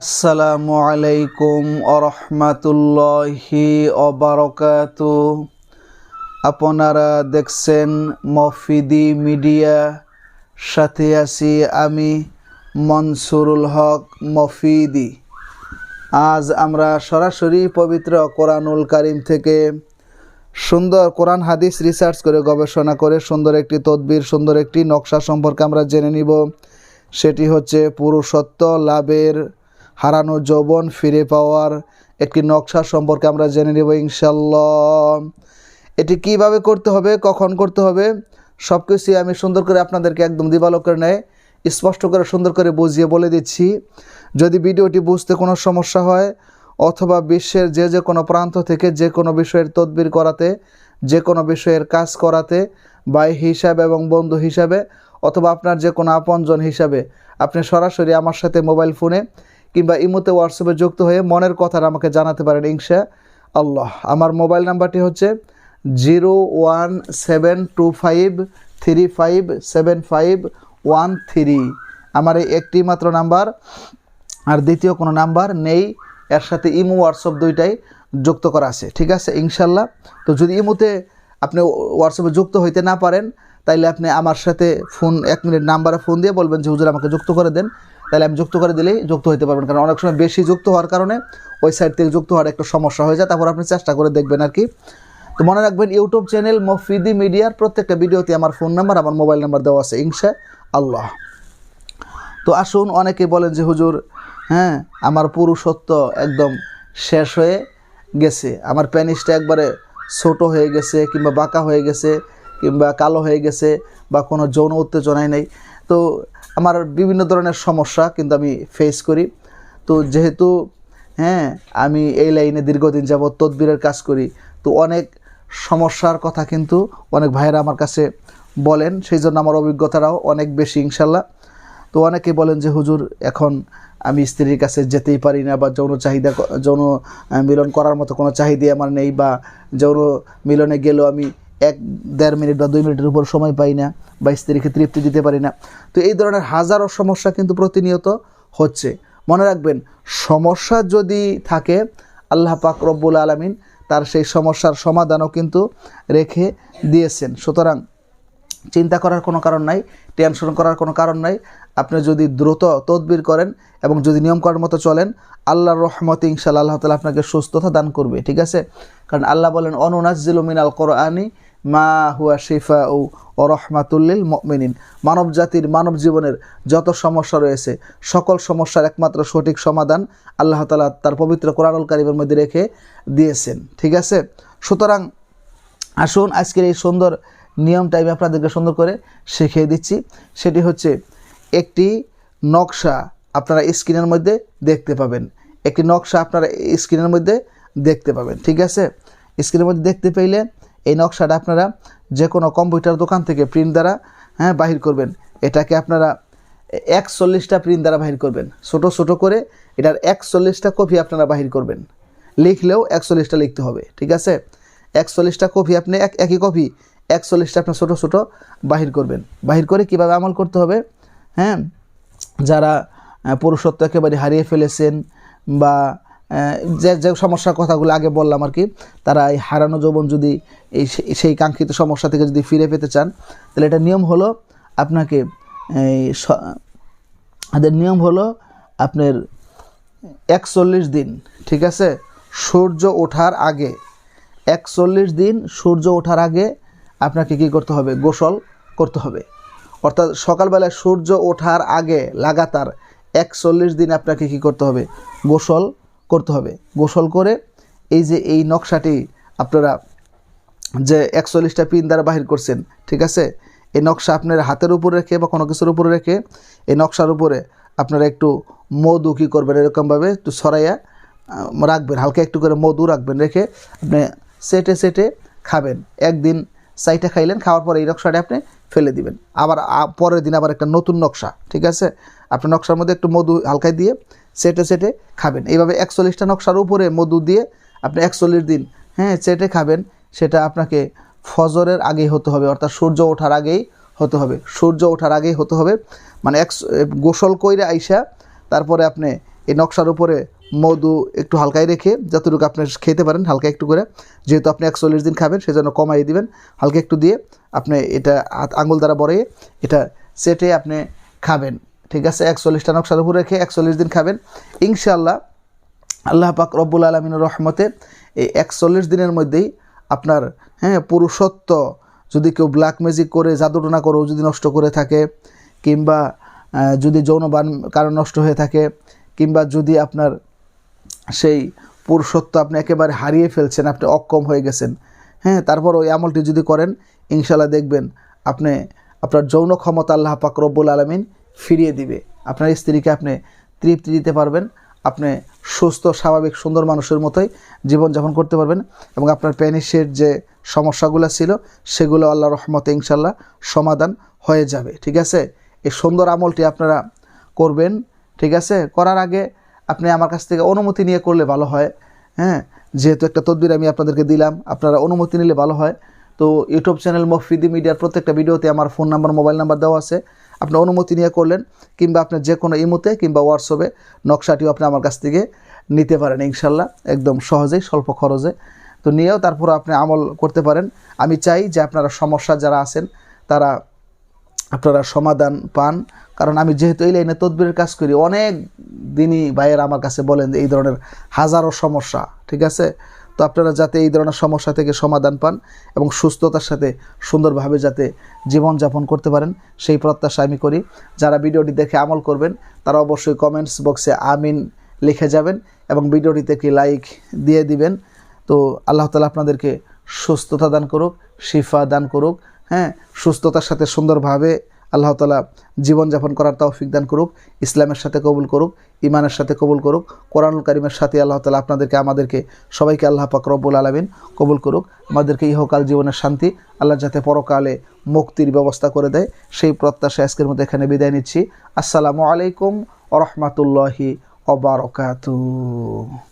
আসসালামু আলাইকুম আরহামাতুল্লাহি অবারকাতু। আপনারা দেখছেন মফিদি মিডিয়া, সাথে আছি আমি মনসুরুল হক মফিদি। আজ আমরা সরাসরি পবিত্র কোরআনুল কারীম থেকে সুন্দর কোরআন হাদিস রিসার্চ করে গবেষণা করে সুন্দর একটি তদবির, সুন্দর একটি নকশা সম্পর্কে আমরা জেনে নিব। সেটি হচ্ছে পুরুষত্ব লাভের, হারানো যৌবন ফিরে পাওয়ার একটি নকশা সম্পর্কে আমরা জেনে নেব ইনশাল্লাহ। এটি কিভাবে করতে হবে, কখন করতে হবে, সব কিছুই আমি সুন্দর করে আপনাদেরকে একদম দিবালোকের ন্যায় স্পষ্ট করে সুন্দর করে বুঝিয়ে বলে দিচ্ছি। যদি ভিডিওটি বুঝতে কোনো সমস্যা হয় অথবা বিশ্বের যে কোনো প্রান্ত থেকে যে কোনো বিষয়ের তদবির করাতে, যে কোনো বিষয়ের কাজ করাতে ভাই হিসাবে এবং বন্ধু হিসাবে অথবা আপনার যে কোনো আপনজন হিসাবে আপনি সরাসরি আমার সাথে মোবাইল ফোনে কিংবা ইমোতে হোয়াটসঅ্যাপে যুক্ত হয়ে মনের কথাটা আমাকে জানাতে পারেন ইনশাআল্লাহ। আমার মোবাইল নাম্বারটি হচ্ছে 01723575513। আমার এই একটি মাত্র নাম্বার, আর দ্বিতীয় কোনো নাম্বার নেই। এর সাথে ইমো হোয়াটসঅ্যাপ দুইটাই যুক্ত করা আছে, ঠিক আছে ইনশাল্লাহ। তো যদি ইমোতে আপনি হোয়াটসঅ্যাপে যুক্ত হইতে না পারেন তাইলে আপনি আমার সাথে ফোন 1 মিনিট নাম্বারে ফোন দিয়ে বলবেন যে হুজুর আমাকে যুক্ত করে দেন, তাহলে আমি যুক্ত করে দিলেই যুক্ত হতে পারবেন। কারণ অনেক সময় বেশি যুক্ত হওয়ার কারণে ওই সাইড থেকে যুক্ত হওয়ার একটা সমস্যা হয়ে যায়, তারপর আপনি চেষ্টা করে দেখবেন আর কি। তো মনে রাখবেন ইউটিউব চ্যানেল মফিদি মিডিয়ার প্রত্যেকটা ভিডিওতে আমার ফোন নাম্বার, আমার মোবাইল নাম্বার দেওয়া আছে ইনশাআল্লাহ। তো আসুন, অনেকে বলেন যে হুজুর আমার পুরুষত্ব একদম শেষ হয়ে গেছে, আমার প্যানিসটা একবারে ছোট হয়ে গেছে কিংবা বাঁকা হয়ে গেছে কিংবা কালো হয়ে গেছে বা কোনো যৌন উত্তেজনাই নেই। তো আমার বিভিন্ন ধরনের সমস্যা কিন্তু আমি ফেস করি। তো যেহেতু আমি এই লাইনে দীর্ঘদিন যাবৎ তদবিরের কাজ করি, তো অনেক সমস্যার কথা কিন্তু অনেক ভাইয়েরা আমার কাছে বলেন, সেই জন্য আমার অভিজ্ঞতাটাও অনেক বেশি ইনশাল্লাহ। তো অনেকে বলেন যে হুজুর এখন আমি স্ত্রীর কাছে যেতেই পারি না, বা যৌন মিলন করার মতো কোনো চাহিদা আমার নেই, বা যৌন মিলনে গেলেও আমি 1-1.5 মিনিট বা 2 মিনিটের উপর সময় পাই না, বা স্ত্রীকে তৃপ্তি দিতে পারি না। তো এই ধরনের হাজারো সমস্যা কিন্তু প্রতিনিয়ত হচ্ছে। মনে রাখবেন, সমস্যা যদি থাকে আল্লাহ পাক রব্বুল আলামিন তার সেই সমস্যার সমাধানও কিন্তু রেখে দিয়েছেন। সুতরাং চিন্তা করার কোনো কারণ নাই, টেনশন করার কোনো কারণ নাই। আপনি যদি দ্রুত তদবির করেন এবং যদি নিয়ম করার মতো চলেন, আল্লাহর রহমতে ইনশাআল্লাহ আল্লাহ তাআলা আপনাকে সুস্থতা দান করবে, ঠিক আছে। কারণ আল্লাহ বলেন অনুনাজ্জিলু মিনাল কোরআনি মা হুয়া শিফাউ ওয়া রাহমাতুল লিল মুমিনিন। মানব জাতির, মানব জীবনের যত সমস্যা রয়েছে সকল সমস্যার একমাত্র সঠিক সমাধান আল্লাহ তাআলা তার পবিত্র কোরআনুল কারীমের মধ্যে রেখে দিয়েছেন, ঠিক আছে। সুতরাং আসুন আজকের এই সুন্দর নিয়মটা আমি আপনাদেরকে সুন্দর করে শিখিয়ে দিচ্ছি। সেটি হচ্ছে একটি নকশা আপনারা স্ক্রিনের মধ্যে দেখতে পাবেন, একটি নকশা আপনারা স্ক্রিনের মধ্যে দেখতে পাবেন, ঠিক আছে। স্ক্রিনের মধ্যে দেখতে পেলে এই নকশাটা আপনারা যে কোনো কম্পিউটার দোকান থেকে প্রিন্ট দ্বারা বাহির করবেন। এটাকে আপনারা 41টা প্রিন্ট দ্বারা বাহির করবেন, ছোটো ছোটো করে এটার 41টা কপি আপনারা বাহির করবেন। লিখলেও 41টা লিখতে হবে, ঠিক আছে। 41টা কপি আপনি একই কপি 41টা আপনার ছোটো ছোটো বাহির করবেন। বাহির করে কিভাবে আমল করতে হবে, যারা পুরুষত্ব একেবারে হারিয়ে ফেলেছেন বা যে সমস্যার কথাগুলো আগে বললাম আর কি, তারা এই হারানো যৌবন যদি সেই কাঙ্ক্ষিত সমস্যা থেকে যদি ফিরে পেতে চান, তাহলে এটা নিয়ম হলো আপনাকে নিয়ম হলো আপনার 41 দিন, ঠিক আছে, সূর্য ওঠার আগে 41 দিন সূর্য ওঠার আগে আপনাকে কি করতে হবে, গোসল করতে হবে। অর্থাৎ সকালবেলায় সূর্য ওঠার আগে লাগাতার 41 দিন আপনাকে কি করতে হবে, গোসল করতে হবে। গোসল করে এই নকশাটি আপনারা যে 41টা পিন দ্বারা বাহির করছেন, ঠিক আছে, এই নকশা আপনার হাতের উপরে রেখে বা কোনো কিছুর উপরে রেখে এই নকশার উপরে আপনারা একটু মধু কী করবেন, এরকমভাবে একটু ছড়াইয়া রাখবেন, হালকা একটু করে মধু রাখবেন, রেখে আপনি সেটে সেটে খাবেন। একদিন চাইটা খাইলেন, খাওয়ার পরে এই নকশাটা আপনি ফেলে দিবেন। আবার পরের দিন আবার একটা নতুন নকশা, ঠিক আছে, আপনি নকশার মধ্যে একটু মধু হালকায় দিয়ে সেটে সেটে খাবেন। এইভাবে 41টা নকশার উপরে মধু দিয়ে আপনি 41 দিন সেটে খাবেন। সেটা আপনাকে ফজরের আগেই হতে হবে, অর্থাৎ সূর্য ওঠার আগেই হতে হবে। সূর্য ওঠার আগেই হতে হবে, মানে গোসল কইরা আইসা তারপরে আপনি এই নকশার উপরে মধু একটু হালকায় রেখে যতটুকু আপনি খেতে পারেন হালকা একটু করে, যেহেতু আপনি 140 দিন খাবেন সেজন্য কমাই দিবেন, হালকা একটু দিয়ে আপনি এটা আঙুল দ্বারা বড়িয়ে এটা সেটে আপনি খাবেন। ঠিক আছে, 41টা নকশার উপরে রেখে 41 দিন খাবেন ইনশাআল্লাহ। আল্লাহ পাক রব্বুল আলামিনের রহমতে এই 41 দিনের মধ্যেই আপনার পুরুষত্ব, যদি কেউ ব্ল্যাক ম্যাজিক করে জাদুটনা করেও যদি নষ্ট করে থাকে, কিংবা যদি যৌনবান কারণ নষ্ট হয়ে থাকে, কিংবা যদি আপনার সেই পুরুষত্ব আপনি একেবারে হারিয়ে ফেলছেন, আপনি অক্ষম হয়ে গেছেন, তারপর ওই আমলটি যদি করেন ইনশাআল্লাহ দেখবেন আপনার যৌন ক্ষমতা আল্লাহ পাক রব্বুল আলামিন ফিরিয়ে দিবে, আপনার স্ত্রীকে আপনি তৃপ্তি দিতে পারবেন, আপনি সুস্থ স্বাভাবিক সুন্দর মানুষের মতোই জীবনযাপন করতে পারবেন, এবং আপনার পেনিসের যে সমস্যাগুলো ছিল সেগুলো আল্লাহর রহমতে ইনশাআল্লাহ সমাধান হয়ে যাবে। ঠিক আছে, এই সুন্দর আমলটি আপনারা করবেন। ঠিক আছে, করার আগে আপনি আমার কাছ থেকে অনুমতি নিয়ে করলে ভালো হয়। যেহেতু একটা তদবির আমি আপনাদেরকে দিলাম, আপনারা অনুমতি নিলে ভালো হয়। তো ইউটিউব চ্যানেল মফিদি মিডিয়ার প্রত্যেকটা ভিডিওতে আমার ফোন নাম্বার মোবাইল নাম্বার দেওয়া আছে, আপনি অনুমতি নিয়ে করলেন, কিংবা আপনি যে কোনো ইমোতে কিংবা হোয়াটসঅ্যাপে নকশাটিও আপনি আমার কাছ থেকে নিতে পারেন ইনশাআল্লাহ, একদম সহজেই স্বল্প খরচে। তো নিয়েও তারপর আপনি আমল করতে পারেন। আমি চাই যে আপনারা সমস্যা যারা আছেন আপনারা সমাধান পান, কারণ আমি যেহেতু এই লাইনে তদবিরের কাজ করি, অনেক দিনই ভাইয়েরা আমার কাছে বলেন যে এই ধরনের হাজারো সমস্যা। ঠিক আছে, তো আপনারা যাতে এই ধরনের সমস্যা থেকে সমাধান পান এবং সুস্থতার সাথে সুন্দরভাবে যাতে জীবনযাপন করতে পারেন সেই প্রত্যাশা আমি করি। যারা ভিডিওটি দেখে আমল করবেন তারা অবশ্যই কমেন্টস বক্সে আমিন লিখে যাবেন এবং ভিডিওটিতে একটি লাইক দিয়ে দিবেন। তো আল্লাহ তাআলা আপনাদেরকে সুস্থতা দান করুক, শিফা দান করুক, সুস্থতার সাথে সুন্দরভাবে আল্লাহ তাআলা জীবনযাপন করার তৌফিক দান করুক, ইসলামের সাথে কবুল করুক, ইমানের সাথে কবুল করুক, কোরআনুল কারীমের সাথে আল্লাহ তাআলা আপনাদেরকে আমাদেরকে সবাইকে আল্লাহ পাক রব্বুল আলামিন কবুল করুক। আমাদেরকে ইহকাল জীবনের শান্তি আল্লাহ যাতে পরকালে মুক্তির ব্যবস্থা করে দেয় সেই প্রত্যাশা আজকের মধ্যে এখানে বিদায় নিচ্ছি। আসসালামু আলাইকুম ওয়া রাহমাতুল্লাহি ওয়া বারাকাতুহু।